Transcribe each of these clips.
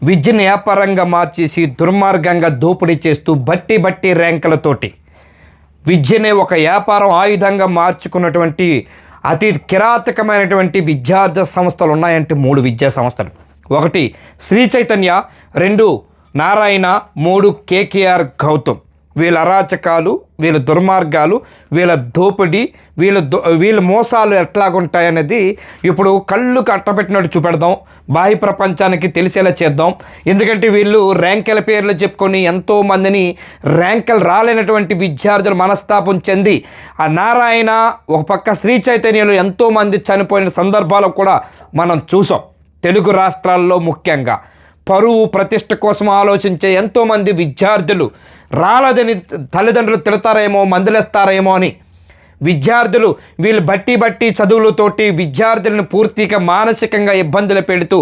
విద్యను వ్యాపారంగా మార్చేసి దుర్మార్గంగా దోపిడీ చేస్తూ బట్టి ర్యాంకులతోటి విద్యనే ఒక వ్యాపారం ఆయుధంగా మార్చుకున్నటువంటి అతి కిరాతకమైనటువంటి విద్యార్థి సంస్థలు ఉన్నాయంటే 3 విద్యా సంస్థలు. 1 శ్రీ చైతన్య, 2 నారాయణ, 3 కేకేఆర్ గౌతమ్. వీళ్ళ అరాచకాలు, వీళ్ళ దుర్మార్గాలు, వీళ్ళ దోపిడీ, వీళ్ళ మోసాలు ఎట్లాగుంటాయనేది ఇప్పుడు కళ్ళు కట్టబెట్టినట్టు చూపెడదాం, బాహ్య ప్రపంచానికి తెలిసేలా చేద్దాం. ఎందుకంటే వీళ్ళు ర్యాంకుల పేర్లు చెప్పుకొని ఎంతోమందిని ర్యాంకులు రాలేనటువంటి విద్యార్థులు మనస్తాపం చెంది ఆ నారాయణ ఒక పక్క శ్రీ చైతన్యలో ఎంతోమంది చనిపోయిన సందర్భాలు కూడా మనం చూసాం. తెలుగు రాష్ట్రాల్లో ముఖ్యంగా పరువు ప్రతిష్ట కోసం ఆలోచించే ఎంతోమంది విద్యార్థులు రాలేదని తల్లిదండ్రులు తిడతారేమో, మందులేస్తారేమో అని విద్యార్థులు వీళ్ళు బట్టి చదువులతోటి విద్యార్థులను పూర్తిగా మానసికంగా ఇబ్బందులు పెడుతూ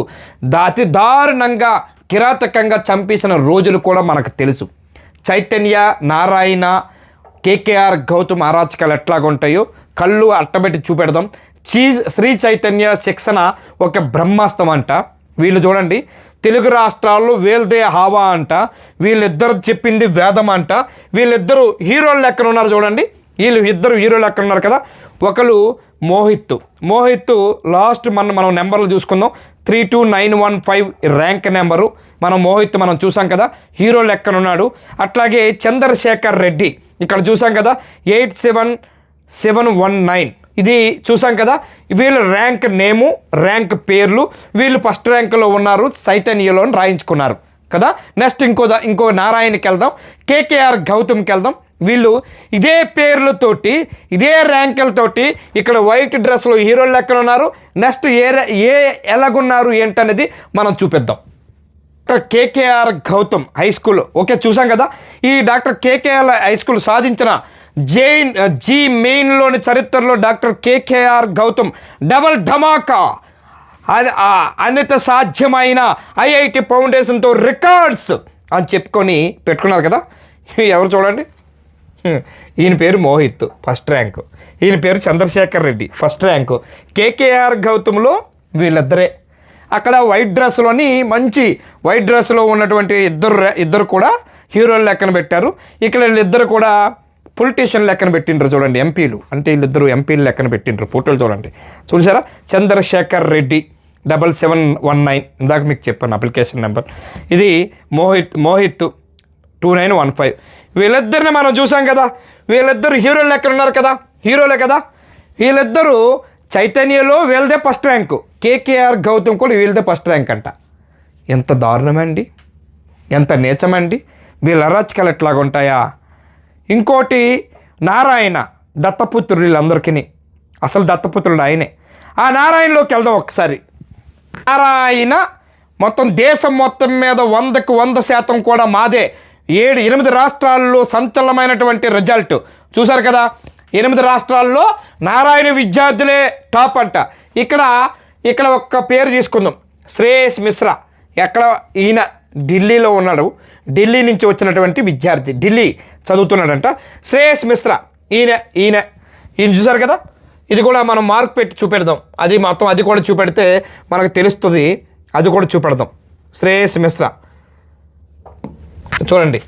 అతి దారుణంగా కిరాతకంగా చంపేసిన రోజులు కూడా మనకు తెలుసు. చైతన్య, నారాయణ, కేకేఆర్ గౌతమ్ అరాచకాలు ఎట్లాగుంటాయో కళ్ళు అట్టబెట్టి చూపెడదాం. శ్రీ చైతన్య శిక్షణ ఒక బ్రహ్మాస్త్రం అంట. వీళ్ళు చూడండి, తెలుగు రాష్ట్రాల్లో వీళ్ళదే హావా అంట, వీళ్ళిద్దరు చెప్పింది వేదం అంట. వీళ్ళిద్దరూ హీరోలు లెక్కన ఉన్నారు చూడండి, వీళ్ళు ఇద్దరు హీరోలు లెక్కన ఉన్నారు కదా. ఒకరు మోహిత్ లాస్ట్ మనం నెంబర్లు చూసుకుందాం, 32915 ర్యాంక్ నెంబరు. మనం చూసాం కదా, హీరో లెక్కన ఉన్నాడు. అట్లాగే చంద్రశేఖర్ రెడ్డి ఇక్కడ చూసాం కదా, 87719 ఇది చూసాం కదా. వీళ్ళు ర్యాంక్ నేము, ర్యాంక్ పేర్లు, వీళ్ళు ఫస్ట్ ర్యాంకులో ఉన్నారు, చైతన్యలో రాయించుకున్నారు కదా. నెక్స్ట్ ఇంకో నారాయణకి వెళ్దాం, కేకేఆర్ గౌతమ్కి వెళ్దాం. వీళ్ళు ఇదే పేర్లతోటి ఇదే ర్యాంకులతోటి ఇక్కడ వైట్ డ్రెస్లో హీరోలు లెక్కన ఉన్నారు. నెక్స్ట్ ఎలాగున్నారు ఏంటనేది మనం చూపిద్దాం. Doctor KKR Gautam high school okay చూసాం కదా. ఈ డాక్టర్ కేకేఆర్ హై స్కూల్ సాధించిన జీ మెయిన్లోని చరిత్రలో డాక్టర్ కేకేఆర్ గౌతమ్ డబల్ ధమాకా అన్నిత సాధ్యమైన ఐఐటి ఫౌండేషన్తో రికార్డ్స్ అని చెప్పుకొని పెట్టుకున్నారు కదా. ఎవరు చూడండి, ఈయన పేరు మోహిత్ ఫస్ట్ ర్యాంకు, ఈయన పేరు Chandrashekar Reddy first rank. KKR గౌతమ్లో వీళ్ళిద్దరే. అక్కడ వైట్ డ్రెస్లోని మంచి వైట్ డ్రెస్లో ఉన్నటువంటి ఇద్దరు కూడా హీరోలు లెక్కన పెట్టారు. ఇక్కడ వీళ్ళిద్దరు కూడా పొలిటీషియన్ లెక్కన పెట్టిండ్రు చూడండి, ఎంపీలు అంటే వీళ్ళిద్దరు ఎంపీలు లెక్కన పెట్టిండ్రు. ఫోటోలు చూడండి, చూసారా. చంద్రశేఖర్ రెడ్డి 7719 ఇందాక మీకు చెప్పాను అప్లికేషన్ నెంబర్. ఇది మోహిత్ 2915. వీళ్ళిద్దరిని మనం చూసాం కదా, వీళ్ళిద్దరు హీరోలు లెక్కన ఉన్నారు కదా, హీరోలే కదా. వీళ్ళిద్దరూ చైతన్యలో వీళ్ళదే ఫస్ట్ ర్యాంకు, కేకేఆర్ గౌతమ్ కూడా వీళ్ళదే ఫస్ట్ ర్యాంక్ అంట. ఎంత దారుణమండి, ఎంత నీచమండి. వీళ్ళ అరాచకాలు ఎట్లాగా ఉంటాయా. ఇంకోటి నారాయణ దత్తపుత్రుడు, వీళ్ళందరికీ అసలు దత్తపుత్రుడు ఆయనే. ఆ నారాయణలోకి వెళ్దాం ఒకసారి. నారాయణ మొత్తం దేశం మొత్తం మీద 100కు 100% కూడా మాదే. 7-8 రాష్ట్రాల్లో సంచలనమైనటువంటి రిజల్ట్ చూసారు కదా. 8 రాష్ట్రాల్లో నారాయణ విద్యార్థులే టాప్ అంట. ఇక్కడ ఒక్క పేరు తీసుకుందాం, శ్రేయస్ మిశ్రా. ఎక్కడ ఈయన ఢిల్లీలో ఉన్నాడు, ఢిల్లీ నుంచి వచ్చినటువంటి విద్యార్థి, ఢిల్లీ చదువుతున్నాడంట. శ్రేయస్ మిశ్రా ఈయన చూసారు కదా. ఇది కూడా మనం మార్క్ పెట్టి చూపెడదాం, అది మొత్తం అది కూడా చూపెడితే మనకు తెలుస్తుంది, అది కూడా చూపెడదాం. శ్రేయస్ మిశ్రా చూడండి,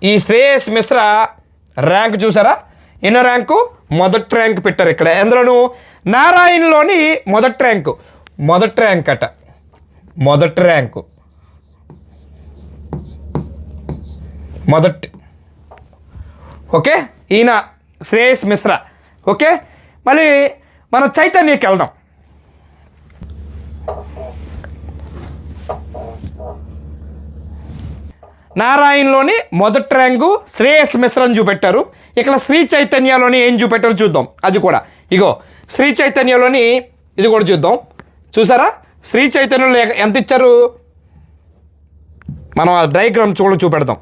ఈ శ్రేయస్ మిశ్రా ర్యాంక్ చూసారా. ఎన్నో ర్యాంకు, మొదటి ర్యాంక్ పెట్టారు ఇక్కడ. ఎందులోనూ నారాయణలోని మొదటి ర్యాంక్ అట, మొదటి ర్యాంకు మొదటి. ఓకే, ఈయన శ్రేయస్ మిశ్రా. ఓకే, మళ్ళీ మనం చైతన్యకి వెళ్దాం. నారాయణలోని మొదటి ర్యాంకు శ్రేయస్ మిశ్రాని చూపెట్టారు. ఇక్కడ శ్రీ చైతన్యలోని ఏం చూపెట్టారో చూద్దాం. అది కూడా ఇగో శ్రీ చైతన్యలోని ఇది కూడా చూద్దాం. చూసారా, శ్రీ చైతన్యలో ఎంత ఇచ్చారు, మనం ఆ డయాగ్రామ్ చూపెడదాం.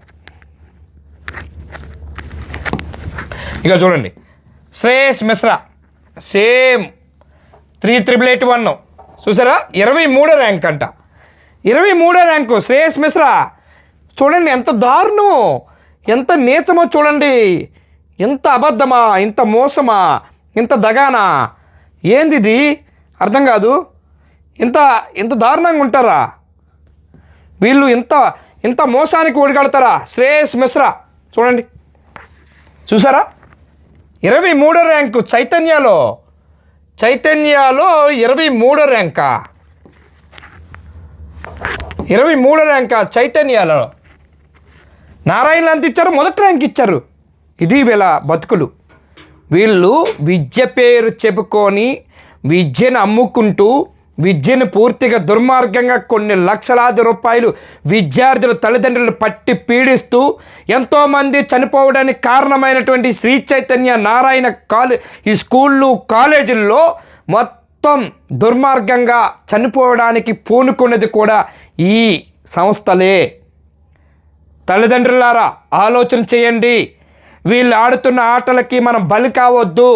ఇక చూడండి, శ్రేయస్ మిశ్రా సేమ్ 38881 చూసారా, 23వ ర్యాంక్ అంట. 23వ ర్యాంకు శ్రేయస్ మిశ్రా. చూడండి ఎంత దారుణం, ఎంత నీచమో చూడండి. ఎంత అబద్ధమా, ఇంత మోసమా, ఇంత దగానా, ఏంది ఇది అర్థం కాదు. ఇంత దారుణంగా ఉంటారా. వీళ్ళు ఇంత మోసానికి ఒడిగడతారా? శ్రేయస్ మిశ్రా చూడండి, చూసారా? 23వ ర్యాంకు చైతన్యలో 23వ ర్యాంకా, 23వ ర్యాంకా చైతన్యలో. నారాయణలు ఎంత ఇచ్చారు? మొదటి ర్యాంక్ ఇచ్చారు. ఇది వీళ్ళ బతుకులు. వీళ్ళు విద్య పేరు చెప్పుకొని విద్యను అమ్ముకుంటూ విద్యను పూర్తిగా దుర్మార్గంగా కొన్ని లక్షలాది రూపాయలు విద్యార్థుల తల్లిదండ్రులు పట్టి పీడిస్తూ ఎంతోమంది చనిపోవడానికి కారణమైనటువంటి శ్రీ చైతన్య నారాయణ ఈ స్కూళ్ళు కాలేజీల్లో మొత్తం దుర్మార్గంగా చనిపోవడానికి పూనుకున్నది కూడా ఈ సంస్థలే. తల్లిదండ్రులారా ఆలోచన చేయండి. వీళ్ళు ఆడుతున్న ఆటలకి మనం బలి కావద్దు.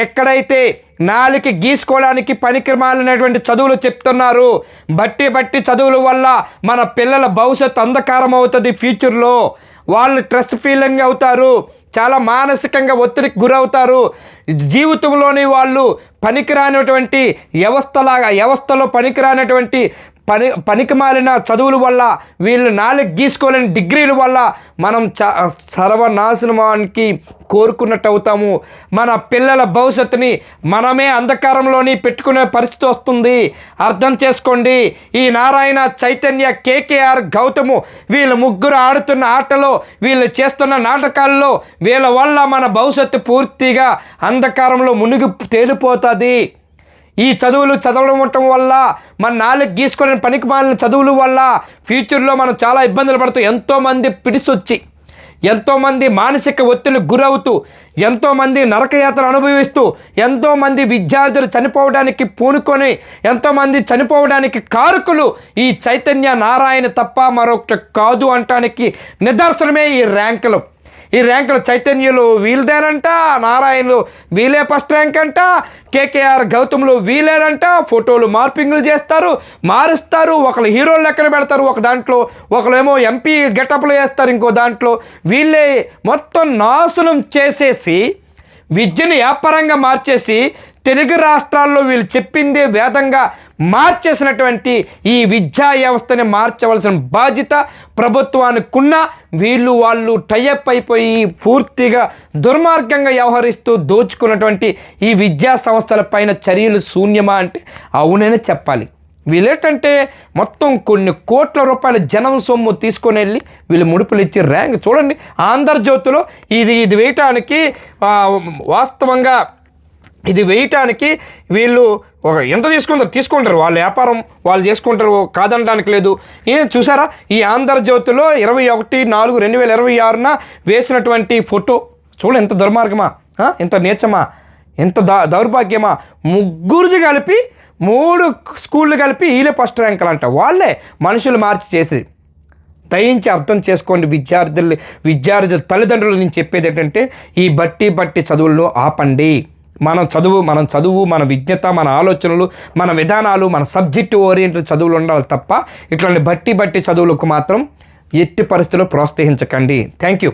ఎక్కడైతే నాలికి గీసుకోవడానికి పనికిమాలినటువంటి చదువులు చెప్తున్నారు, బట్టి చదువుల వల్ల మన పిల్లల భవిష్యత్తు అంధకారం అవుతుంది. ఫ్యూచర్లో వాళ్ళు స్ట్రెస్ ఫీలింగ్ అవుతారు, చాలా మానసికంగా ఒత్తిడికి గురవుతారు. జీవితంలోని వాళ్ళు పనికిరానటువంటి వ్యవస్థలో పనికిరానటువంటి పనికిమాలిన చదువుల వల్ల, వీళ్ళు నాలుగు గీసుకోలేని డిగ్రీల వల్ల మనం సర్వనాశనానికి కోరుకున్నట్టు అవుతాము. మన పిల్లల భవిష్యత్తుని మనమే అంధకారంలోని పెట్టుకునే పరిస్థితి వస్తుంది. అర్థం చేసుకోండి. ఈ నారాయణ, చైతన్య, కేకేఆర్, గౌతము వీళ్ళు ముగ్గురు ఆడుతున్న ఆటలో, వీళ్ళు చేస్తున్న నాటకాల్లో వీళ్ళ వల్ల మన భవిష్యత్తు పూర్తిగా అంధకారంలో మునిగి తేలిపోతుంది. ఈ చదువులు చదవడం వల్ల మన నాలుగు గీసుకునే పనికిమాలిన చదువుల వల్ల ఫ్యూచర్లో మనం చాలా ఇబ్బందులు పడుతూ, ఎంతోమంది పిడిసొచ్చి, ఎంతోమంది మానసిక ఒత్తిడికి గురవుతూ, ఎంతోమంది నరకయాత్ర అనుభవిస్తూ, ఎంతోమంది విద్యార్థులు చనిపోవడానికి పూనుకొని, ఎంతోమంది చనిపోవడానికి కారకులు ఈ చైతన్య నారాయణ తప్ప మరొకటి కాదు అంటానికి నిదర్శనమే ఈ ర్యాంకులు. చైతన్యులు వీళ్ళదేనంట, నారాయణలు వీళ్ళే ఫస్ట్ ర్యాంక్ అంట, కేకేఆర్, గౌతములు వీళ్ళేనంట. ఫోటోలు మార్పింగ్లు చేస్తారు, మారుస్తారు. ఒకళ్ళు హీరోలు లెక్కన పెడతారు ఒక దాంట్లో, ఒకళ్ళేమో ఎంపీ గెటప్లు వేస్తారు ఇంకో దాంట్లో. వీళ్ళే మొత్తం నాశనం చేసేసి విద్యను వ్యాపారంగా మార్చేసి తెలుగు రాష్ట్రాల్లో వీళ్ళు చెప్పిందే వేదంగా మార్చేసినటువంటి ఈ విద్యా వ్యవస్థని మార్చవలసిన బాధ్యత ప్రభుత్వానికున్న వాళ్ళు టైఅప్ అయిపోయి పూర్తిగా దుర్మార్గంగా వ్యవహరిస్తూ దోచుకున్నటువంటి ఈ విద్యా సంస్థల పైన చర్యలు శూన్యమా అంటే అవుననే చెప్పాలి. వీళ్ళేంటంటే మొత్తం కొన్ని కోట్ల రూపాయల జనం సొమ్ము తీసుకొని వెళ్ళి వీళ్ళు ముడుపులు ఇచ్చి ర్యాంక్ చూడండి. ఆంధ్రజ్యోతిలో ఇది వేయటానికి వాస్తవంగా ఇది వేయటానికి వీళ్ళు ఎంత తీసుకుంటారు వాళ్ళ వ్యాపారం వాళ్ళు చేసుకుంటారు, కాదనడానికి లేదు. చూసారా ఈ ఆంధ్రజ్యోతిలో 21/4/2026 వేసినటువంటి ఫోటో చూడండి. ఎంత దుర్మార్గమా, ఎంత నీచమా, ఎంత దౌర్భాగ్యమా. ముగ్గురిది కలిపి 3 స్కూళ్ళు కలిపి వీళ్ళే ఫస్ట్ ర్యాంకులు అంట. వాళ్ళే మనుషులు మార్చి చేసి. దయించి అర్థం చేసుకోండి విద్యార్థుల తల్లిదండ్రులు. నేను చెప్పేది ఏంటంటే ఈ బట్టి చదువులను ఆపండి. మన చదువు, మన విజ్ఞత, మన ఆలోచనలు, మన విధానాలు, మన సబ్జెక్ట్ ఓరియంటెడ్ చదువులు ఉండాలి తప్ప ఇట్లాంటి బట్టి చదువులకు మాత్రం ఎట్టి పరిస్థితుల్లో ప్రోత్సహించకండి. Thank you.